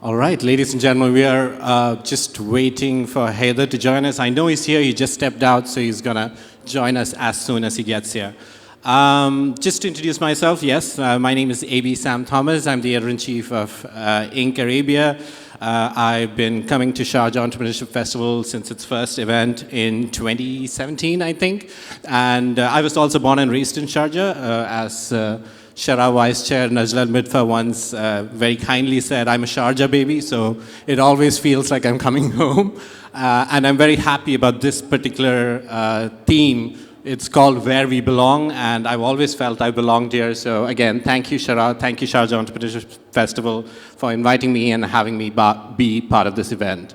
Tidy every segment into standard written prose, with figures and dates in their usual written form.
All right, ladies and gentlemen, we are just waiting for Haider to join us. I know he's here. He just stepped out, so he's going to join us as soon as he gets here. Just to introduce myself, yes, my name is Aby Sam Thomas. I'm the editor-in-chief of Inc. Arabia. I've been coming to Sharjah Entrepreneurship Festival since its first event in 2017, I think. And I was also born and raised in Sharjah, as Shara Vice Chair Najla Midfa once very kindly said, I'm a Sharjah baby, so it always feels like I'm coming home. And I'm very happy about this particular theme. It's called Where We Belong, and I've always felt I belonged here. So again, thank you, Shara. Thank you, Sharjah Entrepreneurship Festival, for inviting me and having me be part of this event.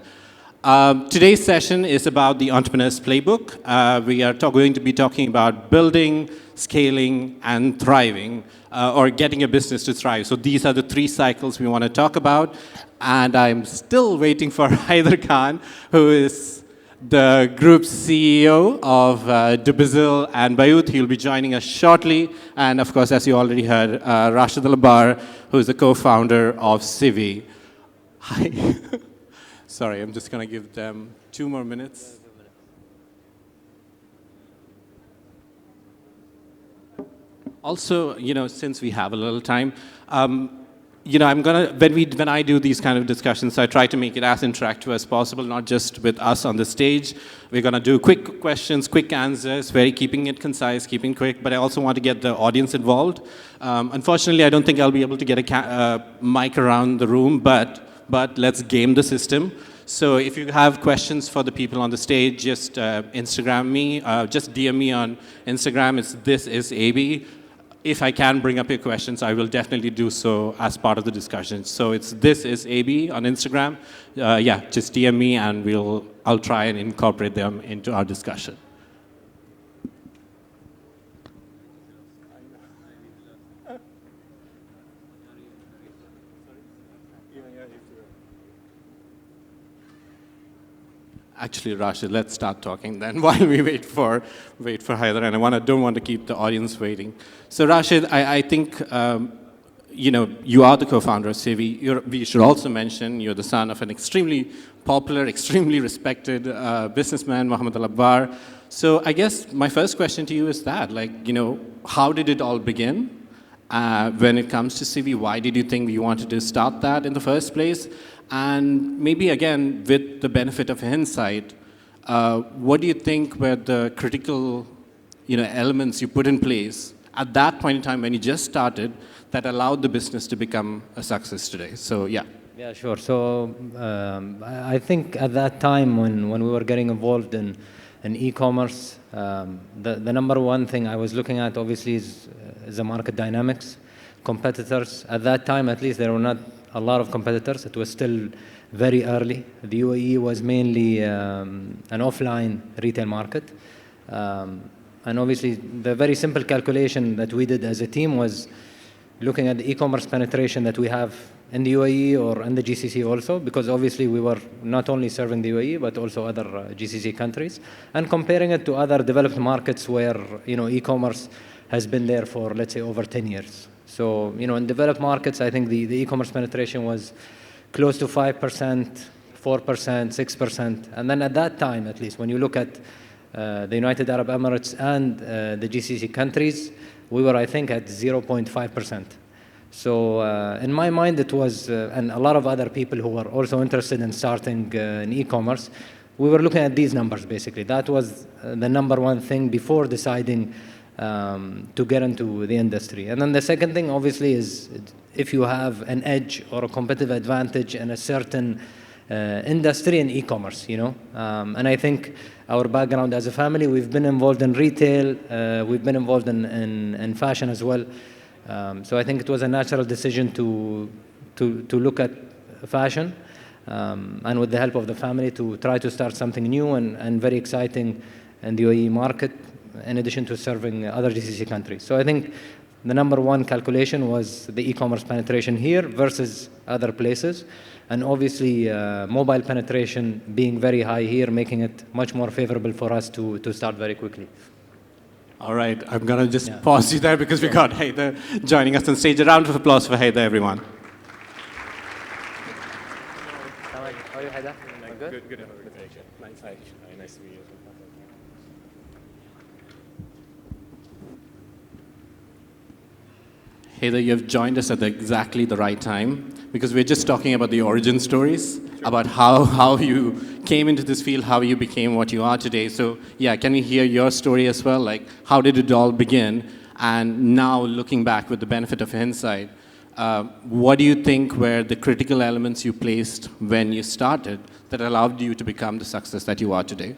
Today's session is about the Entrepreneur's Playbook. We are going to be talking about building, scaling, and thriving, or getting a business to thrive. So these are the three cycles we want to talk about. And I'm still waiting for Haider Khan, who is the group's CEO of Dubizzle and Bayut. He'll be joining us shortly. And of course, as you already heard, Rashid Alabbar, who is the co-founder of Sivvi. Hi. Sorry, I'm just going to give them 2 more minutes. Also, since we have a little time, I'm gonna when I do these kind of discussions, I try to make it as interactive as possible, not just with us on the stage. We're gonna do quick questions, quick answers, keeping it concise, keeping quick. But I also want to get the audience involved. Unfortunately, I don't think I'll be able to get a mic around the room, but let's game the system. So if you have questions for the people on the stage, just Instagram me, just DM me on Instagram. It's This Is Aby. If I can bring up your questions, I will definitely do so as part of the discussion. So it's This Is Aby on Instagram. Just DM me and I'll try and incorporate them into our discussion. Actually, Rashid, let's start talking then while we wait for Haider, and I don't want to keep the audience waiting. So, Rashid, I think you are the co-founder of Sivvi. We should also mention you're the son of an extremely popular, extremely respected businessman, Rashid Alabbar. So, I guess my first question to you is that, how did it all begin? When it comes to Sivvi, why did you think you wanted to start that in the first place? And maybe, again, with the benefit of hindsight, what do you think were the critical elements you put in place at that point in time when you just started that allowed the business to become a success today? So, yeah. Yeah, sure. So I think at that time when we were getting involved in e-commerce, the number one thing I was looking at, obviously, is the market dynamics. Competitors, at that time at least, there were not a lot of competitors. It was still very early. The UAE was mainly an offline retail market. And obviously, the very simple calculation that we did as a team was looking at the e-commerce penetration that we have in the UAE or in the GCC also, because obviously we were not only serving the UAE, but also other GCC countries, and comparing it to other developed markets where e-commerce has been there for, let's say, over 10 years. So, in developed markets, I think the e-commerce penetration was close to 5%, 4%, 6%. And then at that time, at least, when you look at the United Arab Emirates and the GCC countries, we were, I think, at 0.5%. So in my mind, it was, and a lot of other people who were also interested in starting in e-commerce, we were looking at these numbers, basically. That was the number one thing before deciding to get into the industry. And then the second thing, obviously, is if you have an edge or a competitive advantage in a certain industry in e-commerce, And I think our background as a family, we've been involved in retail, we've been involved in fashion as well. So I think it was a natural decision to look at fashion, and with the help of the family to try to start something new and very exciting in the UAE market, in addition to serving other GCC countries. So I think the number one calculation was the e-commerce penetration here versus other places. And obviously, mobile penetration being very high here, making it much more favorable for us to start very quickly. All right, I'm going to just pause you there because we got Haider joining us on stage. A round of applause for Haider, everyone. How are you, Haider? Good. Good. Nice. Hi. Nice to meet you. Haider, you have joined us at exactly the right time because we're just talking about the origin stories, about how you came into this field, how you became what you are today. So yeah, can we hear your story as well? Like, how did it all begin? And now looking back with the benefit of hindsight, what do you think were the critical elements you placed when you started that allowed you to become the success that you are today?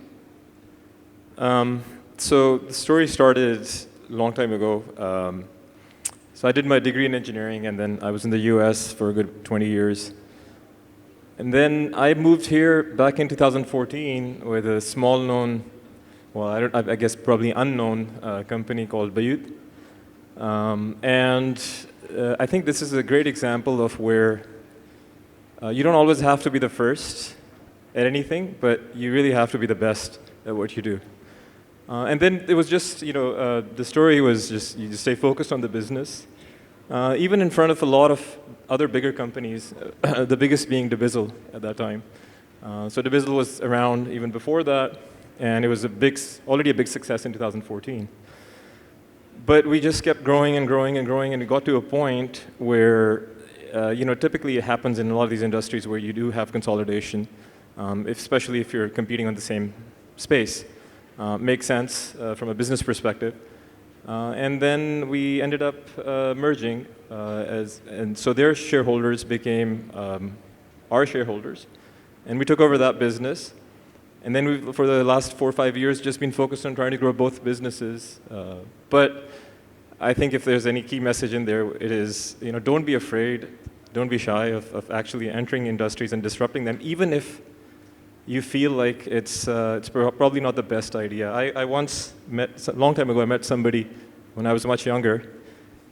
So the story started a long time ago. So I did my degree in engineering, and then I was in the US for a good 20 years. And then I moved here back in 2014 with a small-known, well, I guess probably unknown company called Bayut. I think this is a great example of where you don't always have to be the first at anything, but you really have to be the best at what you do. And then it was just, the story was just, you just stay focused on the business. Even in front of a lot of other bigger companies, the biggest being Divisil at that time. So Divisil was around even before that, and it was already a big success in 2014. But we just kept growing and growing and growing, and it got to a point where, typically it happens in a lot of these industries where you do have consolidation, especially if you're competing on the same space. Makes sense from a business perspective. And then we ended up merging, and so their shareholders became our shareholders, and we took over that business. And then we've, for the last 4 or 5 years, just been focused on trying to grow both businesses. But I think if there's any key message in there, it is, don't be afraid, don't be shy of actually entering industries and disrupting them, even if you feel like it's probably not the best idea. I once met, a long time ago, I met somebody when I was much younger.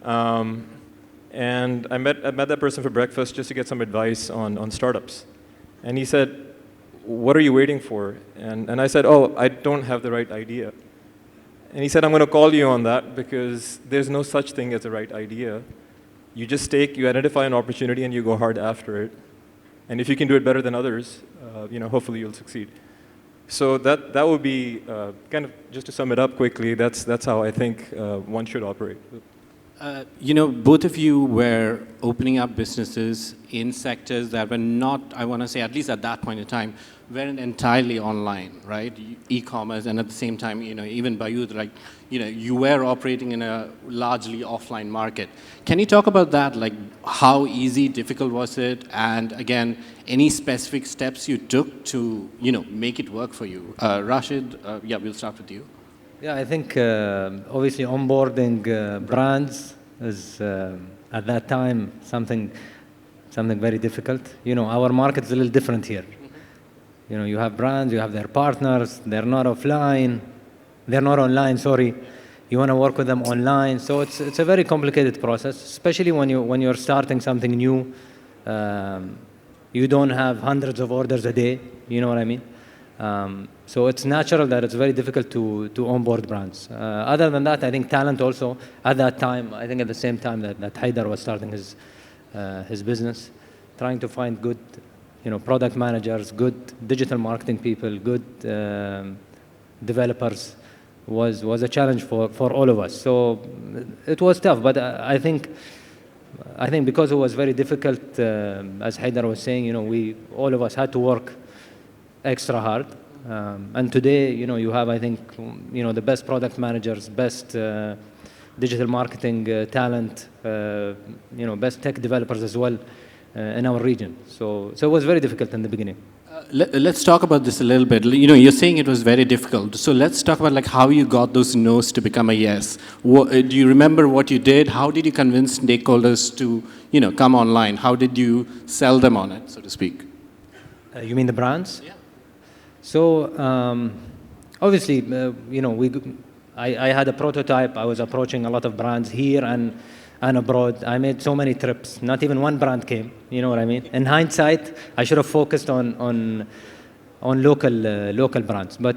And I met that person for breakfast just to get some advice on startups. And he said, "What are you waiting for?" And I said, "Oh, I don't have the right idea." And he said, "I'm going to call you on that because there's no such thing as a right idea. You just you identify an opportunity and you go hard after it. And if you can do it better than others, hopefully you'll succeed." So that would be kind of, just to sum it up quickly, that's how I think one should operate. Both of you were opening up businesses in sectors that were not, I want to say, at least at that point in time, weren't entirely online, right? E-commerce, and at the same time, even Bayut, like, you were operating in a largely offline market. Can you talk about that? Like, how easy, difficult was it? And again, any specific steps you took to, make it work for you? Rashid, we'll start with you. Yeah, I think obviously onboarding brands is at that time something very difficult. Our market is a little different here. You have brands, you have their partners, they're not online, sorry. You want to work with them online, so it's a very complicated process, especially when you're starting something new. You don't have hundreds of orders a day, you know what I mean? So it's natural that it's very difficult to onboard brands. Other than that, I think talent also, at that time, I think at the same time that Haider was starting his business, trying to find good product managers, good digital marketing people, good developers was a challenge for all of us. So it was tough, but I think because it was very difficult, as Haider was saying, all of us had to work extra hard. And today, you have, I think, the best product managers, best digital marketing talent, best tech developers as well in our region. So it was very difficult in the beginning. Let's talk about this a little bit. You're saying it was very difficult. So let's talk about how you got those no's to become a yes. Do you remember what you did? How did you convince stakeholders to, come online? How did you sell them on it, so to speak? You mean the brands? Yeah. So obviously, I had a prototype. I was approaching a lot of brands here and abroad. I made so many trips. Not even one brand came. You know what I mean? In hindsight, I should have focused on local brands. But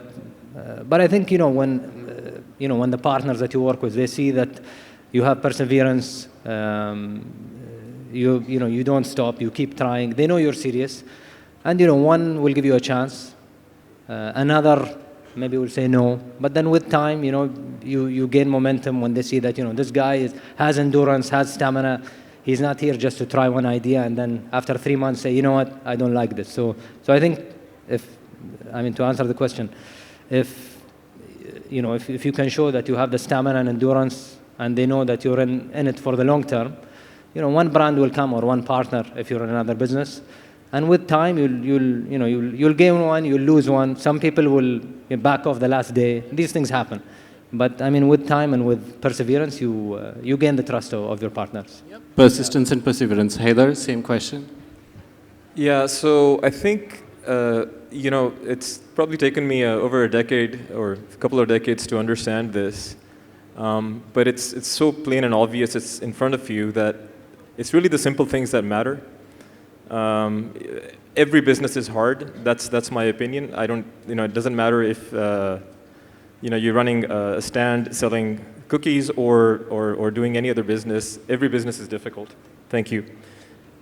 I think when the partners that you work with, they see that you have perseverance. You don't stop. You keep trying. They know you're serious. And one will give you a chance, another maybe will say no. But then with time, you gain momentum when they see that this guy has endurance, has stamina. He's not here just to try one idea and then after 3 months say, you know what, I don't like this. So I think to answer the question, if you can show that you have the stamina and endurance and they know that you're in it for the long term, one brand will come or one partner if you're in another business. And with time, you'll gain one, you'll lose one. Some people will back off the last day. These things happen. But with time and with perseverance, you gain the trust of your partners. Yep. Persistence and perseverance. Haider, same question. Yeah, so I think, it's probably taken me over a decade or a couple of decades to understand this. But it's so plain and obvious, it's in front of you that it's really the simple things that matter. Every business is hard. That's my opinion. It doesn't matter if you're running a stand selling cookies or doing any other business. Every business is difficult. Thank you.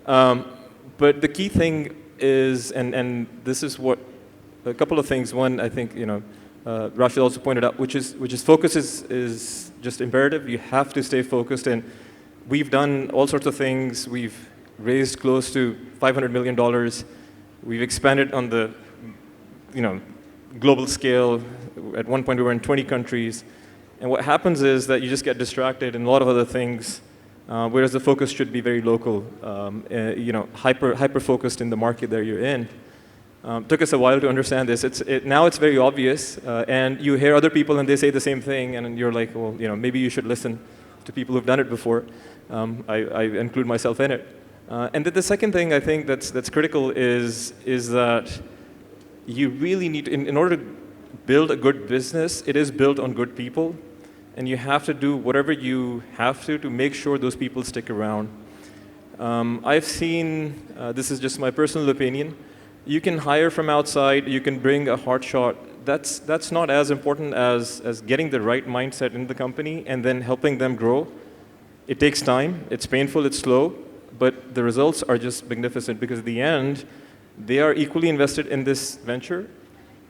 But the key thing is, and this is what a couple of things. One, I think Rashid also pointed out, which is focus is just imperative. You have to stay focused, and we've done all sorts of things. We've raised close to $500 million. We've expanded on the global scale. At one point, we were in 20 countries. And what happens is that you just get distracted in a lot of other things, whereas the focus should be very local, hyper-focused in the market that you're in. Took us a while to understand this. Now it's very obvious, and you hear other people and they say the same thing, and you're like, well, maybe you should listen to people who've done it before. I include myself in it. And the second thing I think that's critical is that you really need to, in order to build a good business, it is built on good people, and you have to do whatever you have to make sure those people stick around. I've seen, this is just my personal opinion, you can hire from outside, you can bring a hot shot. That's not as important as getting the right mindset in the company and then helping them grow. It takes time, it's painful, it's slow, but the results are just magnificent because at the end, they are equally invested in this venture.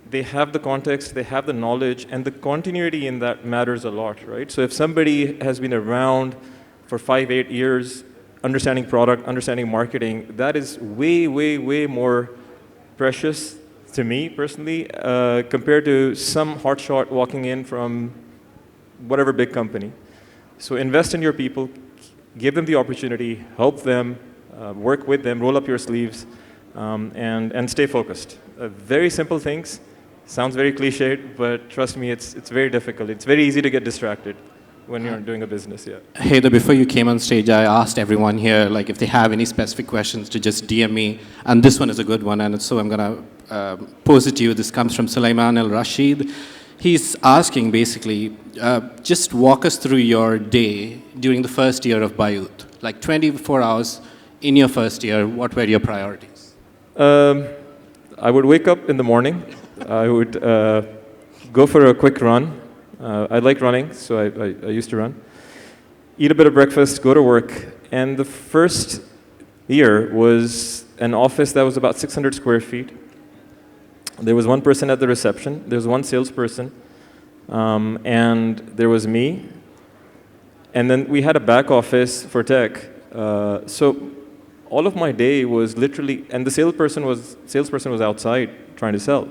They have the context, they have the knowledge, and the continuity in that matters a lot, right? So if somebody has been around for 5-8 years, understanding product, understanding marketing, that is way, way, way more precious to me personally compared to some hotshot walking in from whatever big company. So invest in your people, give them the opportunity, help them, work with them, roll up your sleeves, and stay focused. Very simple things. Sounds very cliched, but trust me, it's very difficult. It's very easy to get distracted when you're doing a business, yeah. Haider, before you came on stage, I asked everyone here, if they have any specific questions to just DM me. And this one is a good one, and so I'm going to pose it to you. This comes from Sulaiman al-Rashid. He's asking, basically, just walk us through your day during the first year of Bayut. 24 hours in your first year, what were your priorities? I would wake up in the morning. I would go for a quick run. I like running, so I used to run. Eat a bit of breakfast, go to work. And the first year was an office that was about 600 square feet. There was one person at the reception. There was one salesperson. And there was me. And then we had a back office for tech. So all of my day was literally, and the salesperson was outside trying to sell.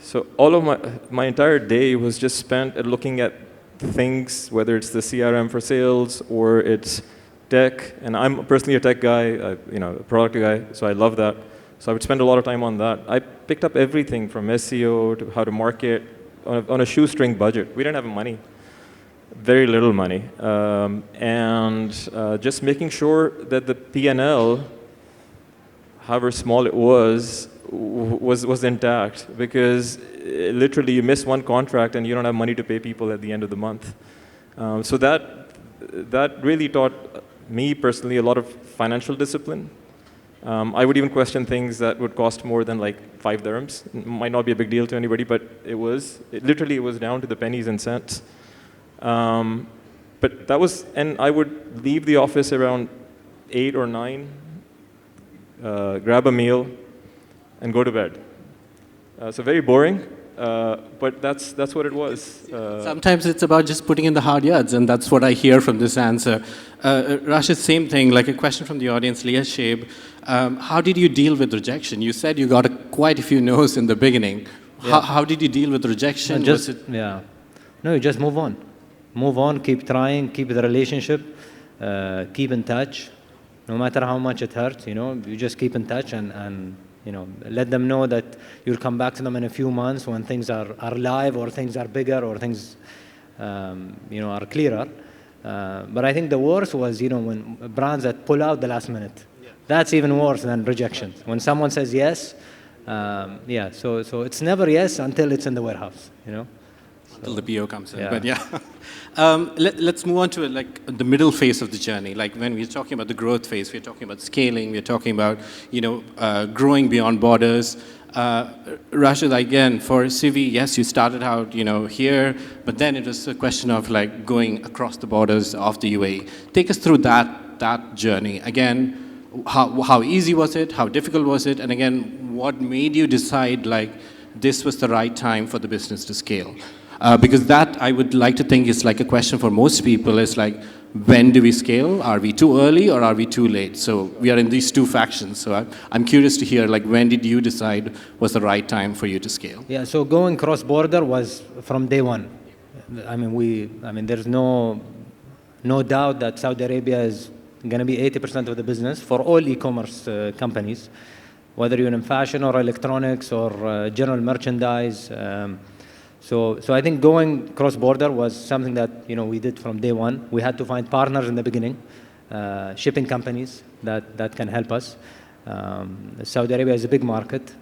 So all of my entire day was just spent at looking at things, whether it's the CRM for sales or it's tech. And I'm personally a tech guy, a product guy, so I love that. So I would spend a lot of time on that. I picked up everything from SEO to how to market on a shoestring budget. We didn't have money, very little money. And just making sure that the P&L, however small it was intact, because literally you miss one contract and you don't have money to pay people at the end of the month. So that really taught me personally a lot of financial discipline. I would even question things that would cost more than 5 dirhams. It might not be a big deal to anybody, but it literally was down to the pennies and cents. But that was, and I would leave the office around 8 or 9, grab a meal, and go to bed. So very boring, but that's what it was. Sometimes it's about just putting in the hard yards, and that's what I hear from this answer. Rashid, same thing, like a question from the audience, Leah Shaib. How did you deal with rejection? You said you got quite a few no's in the beginning. Yeah. How did you deal with rejection? Yeah. No, you just move on. Move on, keep trying, keep the relationship, keep in touch. No matter how much it hurts, you just keep in touch and let them know that you'll come back to them in a few months when things are live or things are bigger or things, are clearer. But I think the worst was, when brands that pull out the last minute. Yeah. That's even worse than rejection. When someone says yes, so it's never yes until it's in the warehouse, Until the PO comes in, Yeah. but yeah. Let's move on to the middle phase of the journey. Like when we're talking about the growth phase, we're talking about scaling, we're talking about growing beyond borders. Rashid, again, for Sivvi, yes, you started out here, but then it was a question of like going across the borders of the UAE. Take us through that journey. Again, how easy was it? How difficult was it? And again, what made you decide like this was the right time for the business to scale? Because that, I would like to think, is like a question for most people, is like, when do we scale? Are we too early or are we too late? So we are in these two factions. So I'm curious to hear, like, when did you decide was the right time for you to scale? Yeah, so going cross-border was from day one. There's no doubt that Saudi Arabia is going to be 80% of the business for all e-commerce companies, whether you're in fashion or electronics or general merchandise. So I think going cross-border was something that we did from day one. We had to find partners in the beginning, shipping companies that can help us. Saudi Arabia is a big market.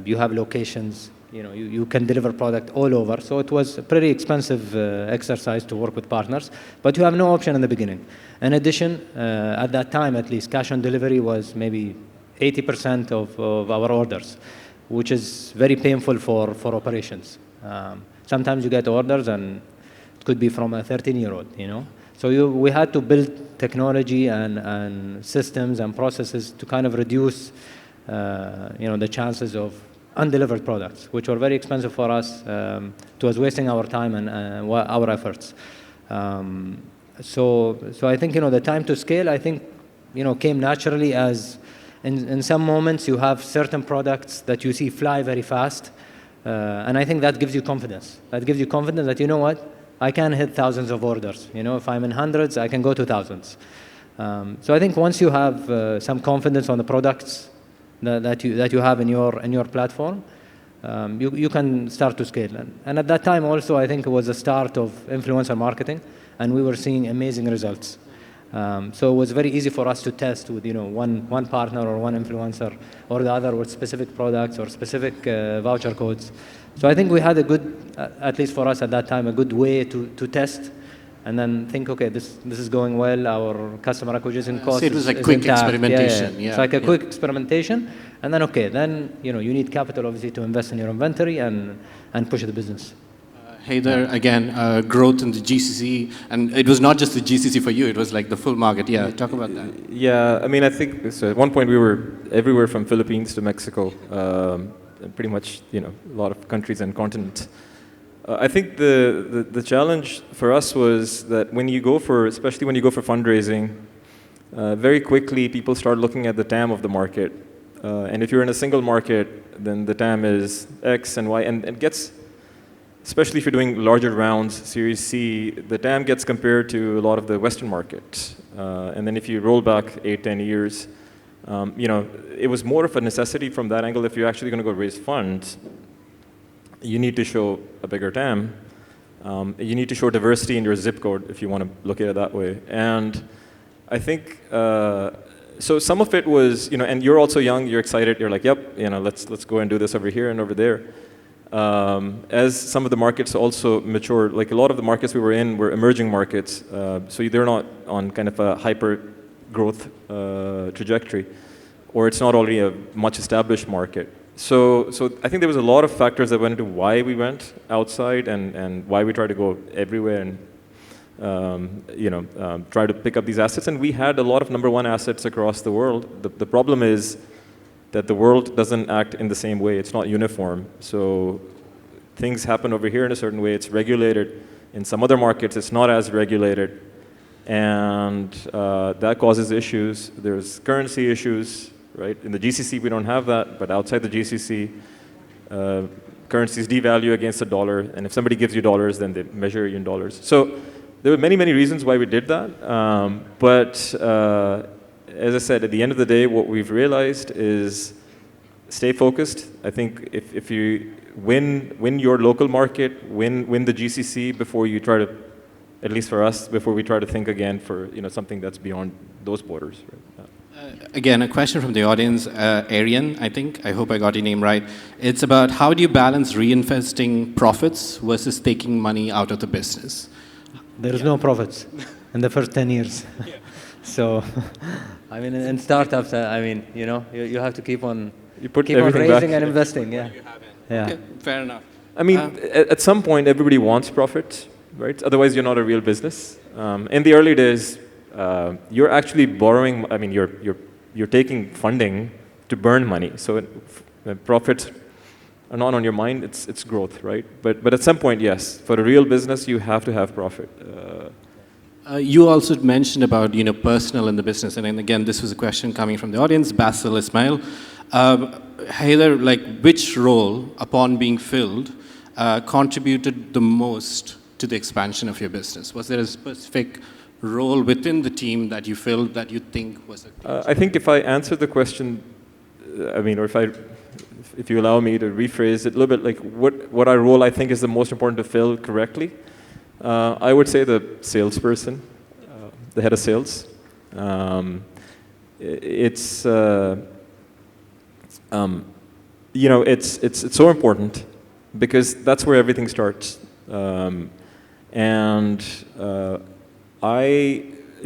You have locations. You can deliver product all over. So it was a pretty expensive exercise to work with partners, but you have no option in the beginning. In addition, at that time at least, cash on delivery was maybe 80% of our orders, which is very painful for operations. Sometimes you get orders and it could be from a 13-year-old, So we had to build technology and systems and processes to kind of reduce, the chances of undelivered products, which were very expensive for us. It was wasting our time and our efforts. So I think, the time to scale, I think, came naturally as in some moments you have certain products that you see fly very fast. And I think that gives you confidence. That gives you confidence that, I can hit thousands of orders. If I'm in hundreds, I can go to thousands. So I think once you have some confidence on the products that you have in your platform, you can start to scale. And at that time also, I think it was the start of influencer marketing, and we were seeing amazing results. So it was very easy for us to test with one partner or one influencer or the other with specific products or specific voucher codes. So I think we had a good, at least for us at that time, a good way to test and then think, okay, this is going well. Our customer acquisition cost it was like is quick intact. experimentation. It's like a quick experimentation, and then you need capital obviously to invest in your inventory and push the business. Haider, again, growth in the GCC, and it was not just the GCC for you, it was like the full market. Yeah, talk about that. Yeah, I think so at one point we were everywhere from Philippines to Mexico, pretty much, a lot of countries and continents. I think the challenge for us was that especially when you go for fundraising, very quickly people start looking at the TAM of the market. And if you're in a single market, then the TAM is X and Y, and it gets, especially if you're doing larger rounds, Series C, the TAM gets compared to a lot of the Western markets. And then if you roll back 8-10 years, it was more of a necessity from that angle. If you're actually going to go raise funds, you need to show a bigger TAM. You need to show diversity in your zip code, if you want to look at it that way. And I think, so some of it was, and you're also young, you're excited, you're like, yep, let's go and do this over here and over there. As some of the markets also mature, like a lot of the markets we were in were emerging markets, so they're not on kind of a hyper growth trajectory, or it's not already a much established market. So I think there was a lot of factors that went into why we went outside and why we tried to go everywhere and try to pick up these assets. And we had a lot of number one assets across the world. The problem is that the world doesn't act in the same way. It's not uniform. So things happen over here in a certain way. It's regulated. In some other markets, it's not as regulated. And that causes issues. There's currency issues, right? In the GCC, we don't have that. But outside the GCC, currencies devalue against the dollar. And if somebody gives you dollars, then they measure you in dollars. So there were many, many reasons why we did that. But as I said, at the end of the day, what we've realized is stay focused. I think if you win your local market, win the GCC before you try to, at least for us, before we try to think again for something that's beyond those borders. Right? Again, a question from the audience, Arian, I think. I hope I got your name right. It's about how do you balance reinvesting profits versus taking money out of the business? There is no profits in the first 10 years. So, I mean, in startups, I mean, you have to keep on raising and investing. Yeah. Yeah. Okay, fair enough. I mean, at some point, everybody wants profit, right? Otherwise, you're not a real business. In the early days, you're actually borrowing. I mean, you're taking funding to burn money. So, profits are not on your mind. It's growth, right? But at some point, yes, for a real business, you have to have profit. You also mentioned about personal in the business, and then again, this was a question coming from the audience. Basil Ismail, Haider, which role upon being filled contributed the most to the expansion of your business? Was there a specific role within the team that you filled that you think was I think if I answer the question, I mean, or if you allow me to rephrase it a little bit, like what our role I think is the most important to fill correctly, I would say the salesperson, the head of sales. It's so important because that's where everything starts. In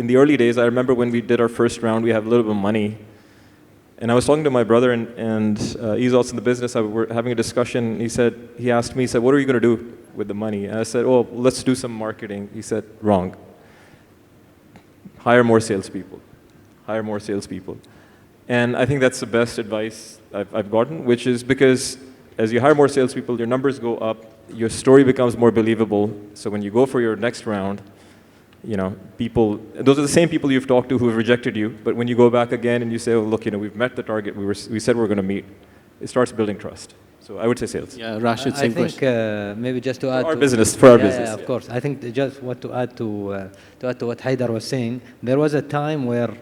the early days, I remember when we did our first round, we had a little bit of money. And I was talking to my brother, and he's also in the business. We're having a discussion. He asked me, what are you going to do with the money? And I said, oh, let's do some marketing. He said, wrong. Hire more salespeople. Hire more salespeople. And I think that's the best advice I've gotten, which is because as you hire more salespeople, your numbers go up, your story becomes more believable. So when you go for your next round, those are the same people you've talked to who have rejected you, but when you go back again and you say, oh, look, we've met the target we said we're going to meet, it starts building trust. So I would say sales. Yeah, Rashid, same question. I think maybe just to add for our business. Yeah, of course. I think just to add to what Haider was saying, there was a time where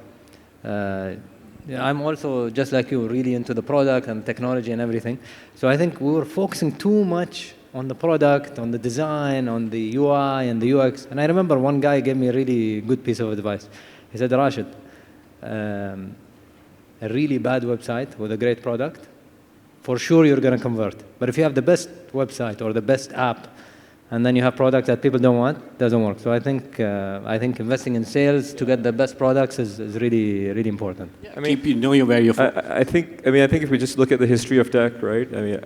I'm also, just like you, really into the product and technology and everything. So I think we were focusing too much on the product, on the design, on the UI and the UX. And I remember one guy gave me a really good piece of advice. He said, Rashid, a really bad website with a great product, for sure you're going to convert. But if you have the best website or the best app, and then you have products that people don't want, doesn't work. So I think investing in sales to get the best products is really, really important. Yeah, keep where you're from. I think if we just look at the history of tech, right? I mean,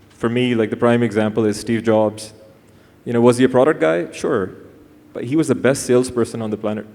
for me, like the prime example is Steve Jobs. Was he a product guy? Sure. But he was the best salesperson on the planet.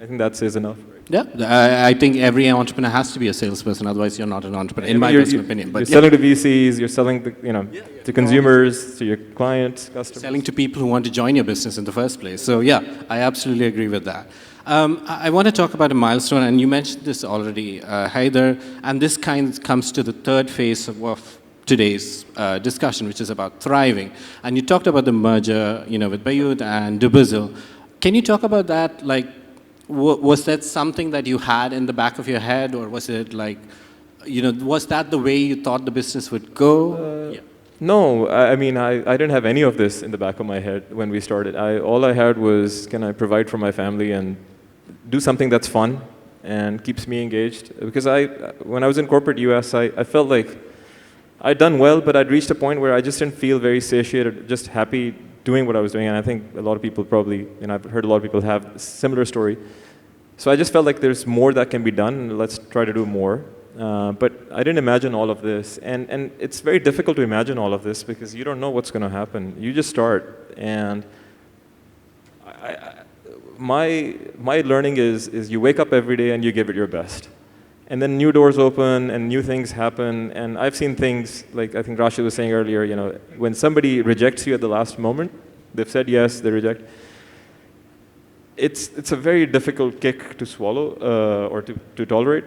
I think that says enough. Right? Yeah, I think every entrepreneur has to be a salesperson, otherwise you're not an entrepreneur, in my personal opinion. But you're selling to VCs, you're selling to consumers, to your clients, customers. Selling to people who want to join your business in the first place. So yeah, I absolutely agree with that. I want to talk about a milestone, and you mentioned this already, Haider, and this comes to the third phase of today's discussion, which is about thriving. And you talked about the merger, with Bayut and Dubizzle. Can you talk about that? Was that something that you had in the back of your head, or was it was that the way you thought the business would go? No, I mean, I didn't have any of this in the back of my head when we started. All I had was, can I provide for my family and do something that's fun and keeps me engaged? Because when I was in corporate US, I felt like I'd done well, but I'd reached a point where I just didn't feel very satiated, just happy doing what I was doing. And I think a lot of people probably, I've heard a lot of people have a similar story. So I just felt like there's more that can be done, and let's try to do more. But I didn't imagine all of this. And it's very difficult to imagine all of this because you don't know what's going to happen. You just start. And my learning is you wake up every day and you give it your best. And then new doors open and new things happen. And I've seen things like I think Rashid was saying earlier, when somebody rejects you at the last moment, they've said yes, they reject. It's a very difficult kick to swallow or to tolerate.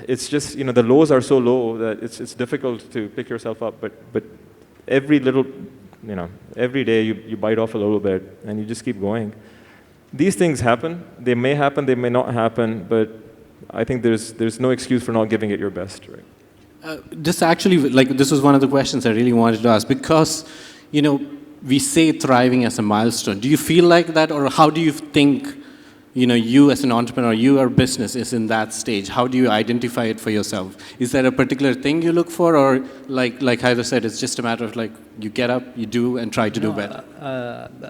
It's just, the lows are so low that it's difficult to pick yourself up. But every little, every day you bite off a little bit and you just keep going. These things happen. They may happen, they may not happen, but I think there's no excuse for not giving it your best, right? This actually, this was one of the questions I really wanted to ask because, we say thriving as a milestone. Do you feel like that, or how do you think, you as an entrepreneur, your business is in that stage? How do you identify it for yourself? Is there a particular thing you look for, or like Haider said, it's just a matter of you get up, you do, and try to do better?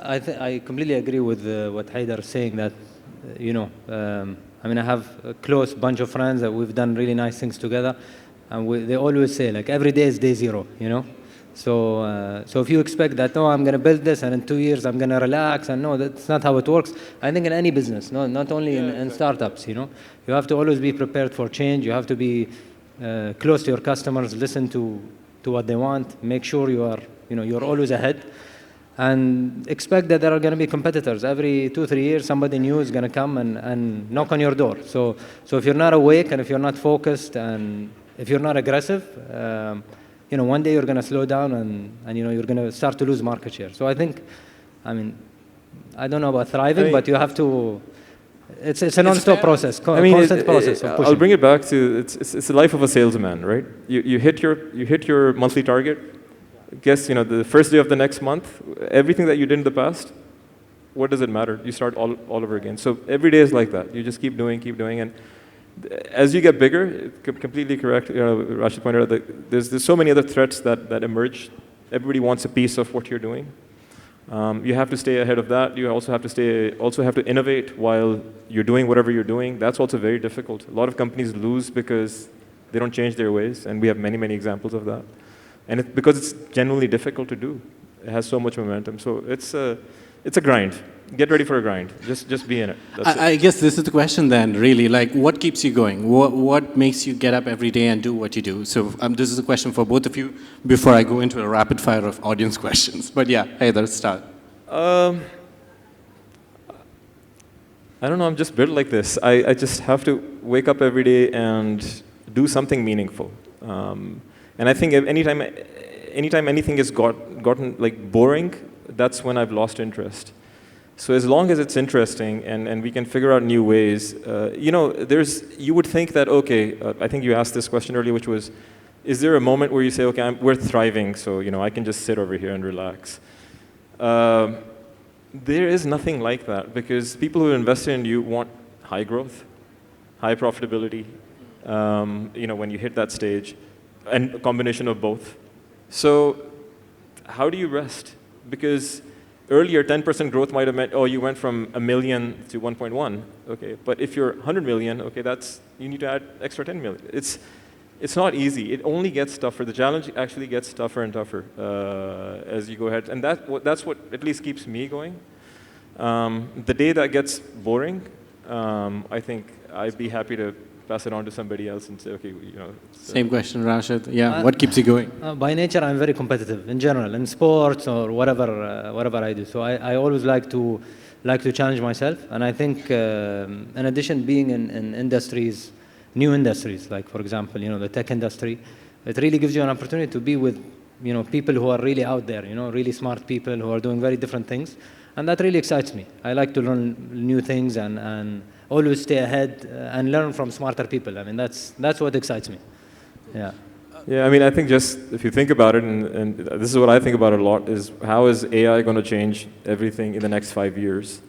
I completely agree with what Haider is saying. That I have a close bunch of friends that we've done really nice things together, and they always say every day is day zero, So if you expect that, no, I'm going to build this and in 2 years I'm going to relax, and no, that's not how it works. I think in any business, not only in startups, you have to always be prepared for change. You have to be close to your customers, listen to what they want, make sure you're always ahead, and expect that there are going to be competitors. Every 2-3 years, somebody new is going to come and knock on your door. So if you're not awake and if you're not focused and if you're not aggressive, one day you're going to slow down and you're going to start to lose market share. So I think, I don't know about thriving, but you have to. It's a non-stop process, constant process of pushing. I'll bring it back to it's the life of a salesman, right? You hit your monthly target. Guess the first day of the next month, everything that you did in the past, what does it matter? You start all over again. So every day is like that. You just keep doing, and as you get bigger, completely correct. Rashid pointed out that there's so many other threats that emerge. Everybody wants a piece of what you're doing. You have to stay ahead of that. You also have to innovate while you're doing whatever you're doing. That's also very difficult. A lot of companies lose because they don't change their ways, and we have many examples of that. And because it's genuinely difficult to do. It has so much momentum. So it's a grind. Get ready for a grind. Just be in it. I guess this is the question then, really. What keeps you going? What makes you get up every day and do what you do? So this is a question for both of you before I go into a rapid fire of audience questions. But yeah, let's start. I don't know. I'm just built like this. I just have to wake up every day and do something meaningful. And I think anytime anything has gotten boring, that's when I've lost interest. So as long as it's interesting and we can figure out new ways, you would think that, okay, I think you asked this question earlier, which was, is there a moment where you say, okay, we're thriving, so I can just sit over here and relax? There is nothing like that, because people who invested in you want high growth, high profitability, when you hit that stage, and a combination of both. So how do you rest? Because earlier, 10% growth might have meant, you went from 1 million to 1.1. Okay, but if you're 100 million, okay, you need to add extra 10 million. It's not easy. It only gets tougher. The challenge actually gets tougher and tougher as you go ahead, and that's what at least keeps me going. The day that gets boring, I think I'd be happy to pass it on to somebody else and say, okay, Same question, Rashid. Yeah, what keeps you going? By nature, I'm very competitive in general, in sports or whatever I do. So I always like to challenge myself, and I think in addition, being in industries, new industries, like for example, the tech industry, it really gives you an opportunity to be with people who are really out there, really smart people who are doing very different things, and that really excites me. I like to learn new things and always stay ahead and learn from smarter people. That's what excites me. Yeah. Yeah, I think just if you think about it, and this is what I think about it a lot, is how is AI going to change everything in the next 5 years?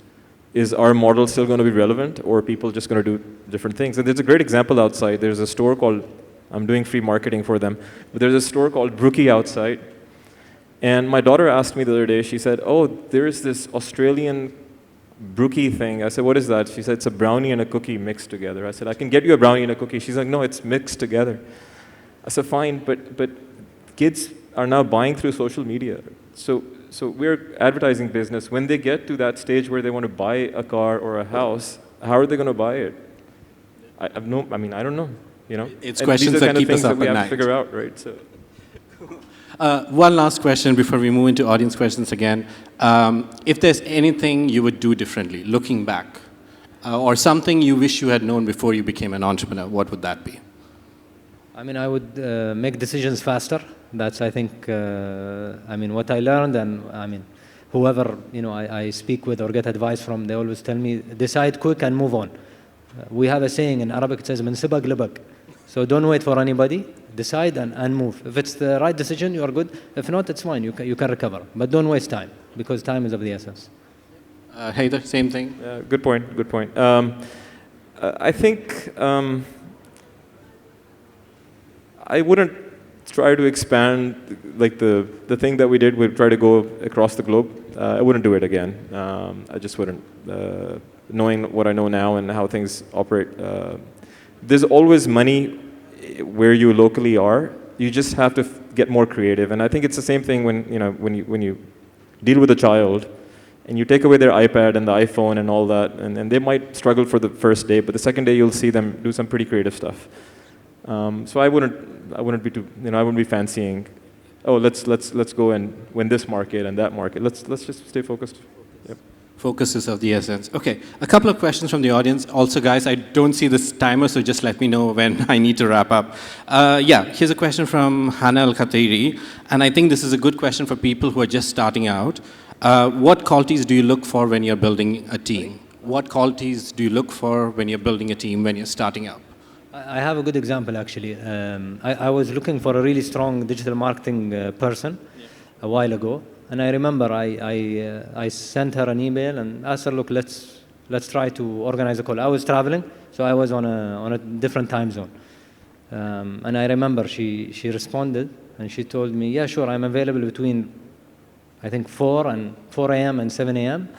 Is our model still going to be relevant, or are people just going to do different things? And there's a great example outside. There's a store called, I'm doing free marketing for them, but there's a store called Brookie outside. And my daughter asked me the other day, she said, there's this Australian Brookie thing. I said, what is that? She said, it's a brownie and a cookie mixed together. I said, I can get you a brownie and a cookie. She's like, no, it's mixed together. I said, fine, but kids are now buying through social media. So so we're advertising business. When they get to that stage where they want to buy a car or a house, how are they going to buy it? I don't know. You know, It's and questions these are that kind of keep us things that up we at have night. to figure out, right? So. One last question before we move into audience questions again. If there's anything you would do differently, looking back, or something you wish you had known before you became an entrepreneur, what would that be? I mean, I would make decisions faster. That's, I think, I mean, what I learned, and I mean, whoever, you know, I speak with or get advice from, they always tell me, decide quick and move on. We have a saying in Arabic, it says, "Min sibak libak." So don't wait for anybody. Decide and move. If it's the right decision, you are good. If not, it's fine. You can recover. But don't waste time, because time is of the essence. Haider, same thing? Good point, good point. I think I wouldn't try to expand, like the thing that we did, we'd try to go across the globe. I wouldn't do it again. I just wouldn't. Knowing what I know now and how things operate, there's always money where you locally are. You just have to get more creative. And I think it's the same thing when you deal with a child and you take away their iPad and the iPhone and all that, and they might struggle for the first day, but the second day you'll see them do some pretty creative stuff. So I wouldn't be too, I wouldn't be fancying, oh, let's go and win this market and that market. Let's just stay focused. Yep. Focus is of the essence. Okay, a couple of questions from the audience. Also, guys, I don't see this timer, so just let me know when I need to wrap up. Yeah, here's a question from Hana Al-Khatiri, and I think this is a good question for people who are just starting out. What qualities do you look for when you're building a team? What qualities do you look for when you're building a team, when you're starting out? I have a good example, actually. I was looking for a really strong digital marketing person a while ago. And I remember I sent her an email and asked her, look, let's try to organize a call. I was traveling, so I was on a different time zone. And I remember she responded and she told me, yeah, sure, I'm available between, I think 4 a.m. and 7 a.m.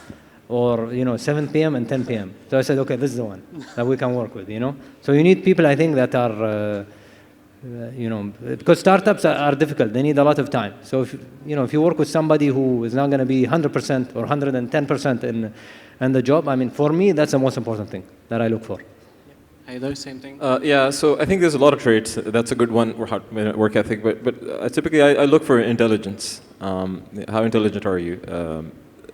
or 7 p.m. and 10 p.m. So I said, okay, this is the one that we can work with. So you need people, I think, that are because startups are difficult. They need a lot of time. So if you work with somebody who is not going to be 100% or 110% in the job, I mean, for me, that's the most important thing that I look for. Haider, same thing? Yeah, so I think there's a lot of traits. That's a good one, work ethic. But typically, I look for intelligence. How intelligent are you?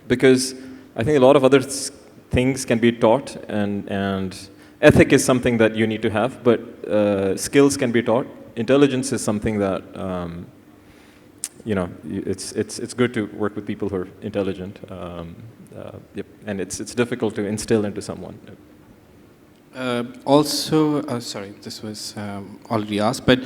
Because I think a lot of other things can be taught, and ethic is something that you need to have, but skills can be taught. Intelligence is something that, it's good to work with people who are intelligent. Yep. And it's difficult to instill into someone. Sorry, this was already asked, but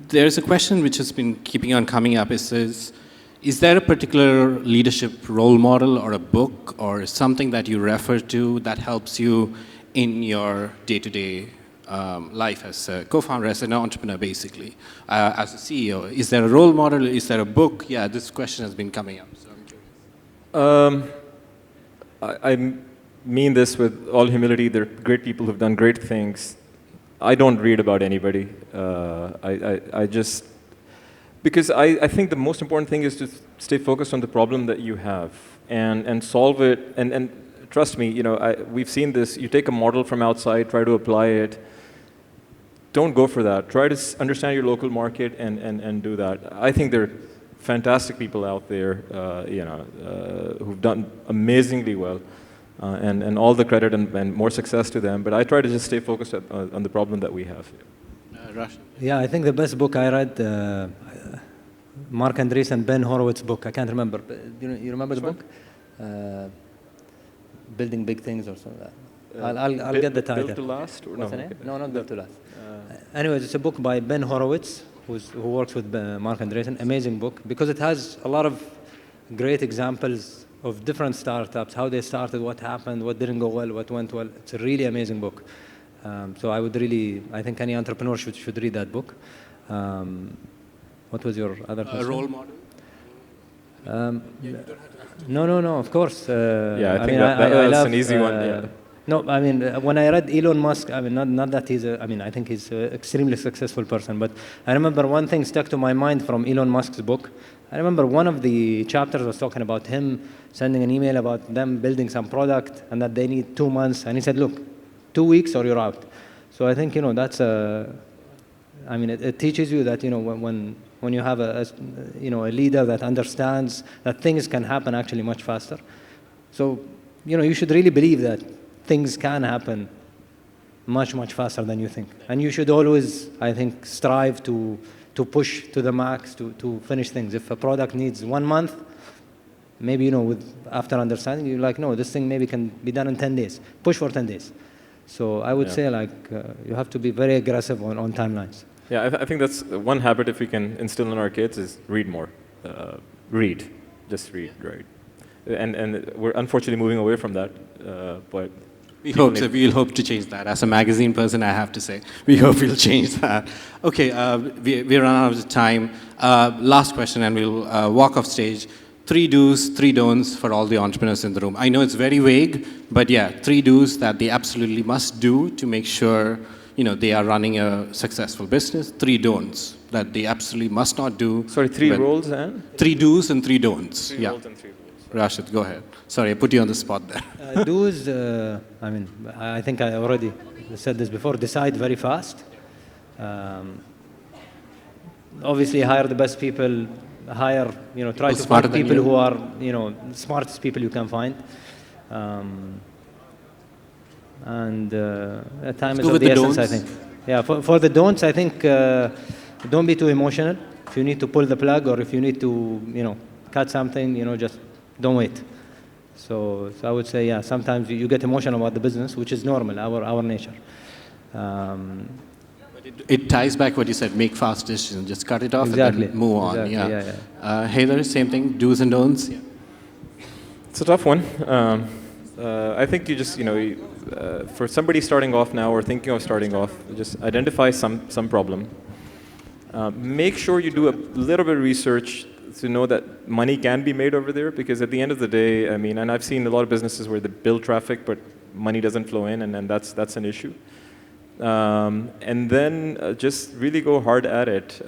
there's a question which has been keeping on coming up. Is there a particular leadership role model or a book or something that you refer to that helps you in your day-to-day life as a co-founder, as an entrepreneur, basically, as a CEO? Is there a role model? Is there a book? Yeah, this question has been coming up, so I'm curious. I mean this with all humility. There are great people who've done great things. I don't read about anybody. Because I think the most important thing is to stay focused on the problem that you have and solve it. And trust me, we've seen this. You take a model from outside, try to apply it. Don't go for that. Try to understand your local market and do that. I think there are fantastic people out there, who've done amazingly well, and all the credit and more success to them. But I try to just stay focused on the problem that we have. Rashid? Yeah, I think the best book I read, Mark Andreessen and Ben Horowitz's book. I can't remember. You remember the book? Building Big Things or something like that. I'll get the title. Built to Last? Or What's the name? No, not Built to Last. Anyways, it's a book by Ben Horowitz, who works with Mark Andreessen. Amazing book, because it has a lot of great examples of different startups, how they started, what happened, what didn't go well, what went well. It's a really amazing book. So I think any entrepreneur should read that book. What was your other question? A role model? No, of course. I think that's an easy one. Yeah. No, I mean, when I read Elon Musk, I mean, not that he's I mean, I think he's an extremely successful person, but I remember one thing stuck to my mind from Elon Musk's book. I remember one of the chapters was talking about him sending an email about them building some product and that they need 2 months. And he said, look, 2 weeks or you're out. So I think, that's I mean, it teaches you that, when you have a leader that understands that things can happen actually much faster. So, you should really believe that things can happen much, much faster than you think. And you should always, I think, strive to push to the max to finish things. If a product needs 1 month, maybe, after understanding, you're like, no, this thing maybe can be done in 10 days. Push for 10 days. So I would say, you have to be very aggressive on timelines. Yeah, I think that's one habit if we can instill in our kids is read more. Read. Just read, right? And we're unfortunately moving away from that, but we'll hope to change that. As a magazine person, I have to say, we hope we'll change that. Okay, we run out of time. Last question, and we'll walk off stage. 3 do's, 3 don'ts for all the entrepreneurs in the room. I know it's very vague, but yeah, 3 do's that they absolutely must do to make sure they are running a successful business. 3 don'ts that they absolutely must not do. Sorry, 3 roles and? 3 do's and 3 don'ts. 3 roles and 3 roles. Rashid, go ahead. Sorry, I put you on the spot there. Do's, I mean, I think I already said this before, decide very fast. Obviously, hire the best people, try to find people who are, smartest people you can find. And time is of the essence, I think. Yeah, for the don'ts, I think don't be too emotional. If you need to pull the plug or if you need to, cut something, just don't wait. So I would say, yeah, sometimes you get emotional about the business, which is normal, our nature. It ties back what you said, make fast decisions, just cut it off and then move on. Exactly, yeah. Haider, same thing, do's and don'ts? Yeah. It's a tough one. I think you just, for somebody starting off now or thinking of starting off, just identify some problem. Make sure you do a little bit of research to know that money can be made over there, because at the end of the day, I mean, and I've seen a lot of businesses where they build traffic, but money doesn't flow in, and that's an issue. And then just really go hard at it.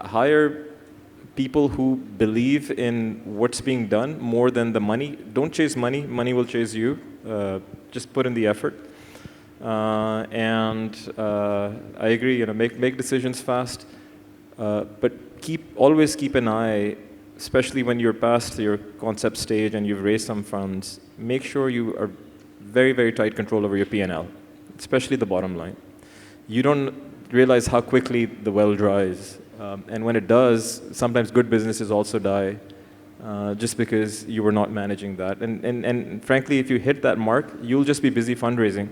Hire people who believe in what's being done more than the money. Don't chase money. Money will chase you. Just put in the effort. And I agree, make decisions fast. But always keep an eye, especially when you're past your concept stage and you've raised some funds. Make sure you are very, very tight control over your P&L, especially the bottom line. You don't realize how quickly the well dries. And when it does, sometimes good businesses also die just because you were not managing that. And frankly, if you hit that mark, you'll just be busy fundraising.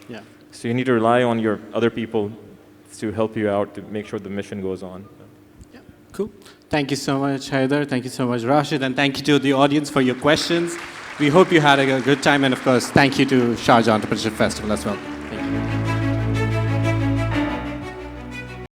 Yeah. So you need to rely on your other people to help you out to make sure the mission goes on. Yeah. Cool. Thank you so much, Haider. Thank you so much, Rashid. And thank you to the audience for your questions. We hope you had a good time. And of course, thank you to Sharjah Entrepreneurship Festival as well. Thank you.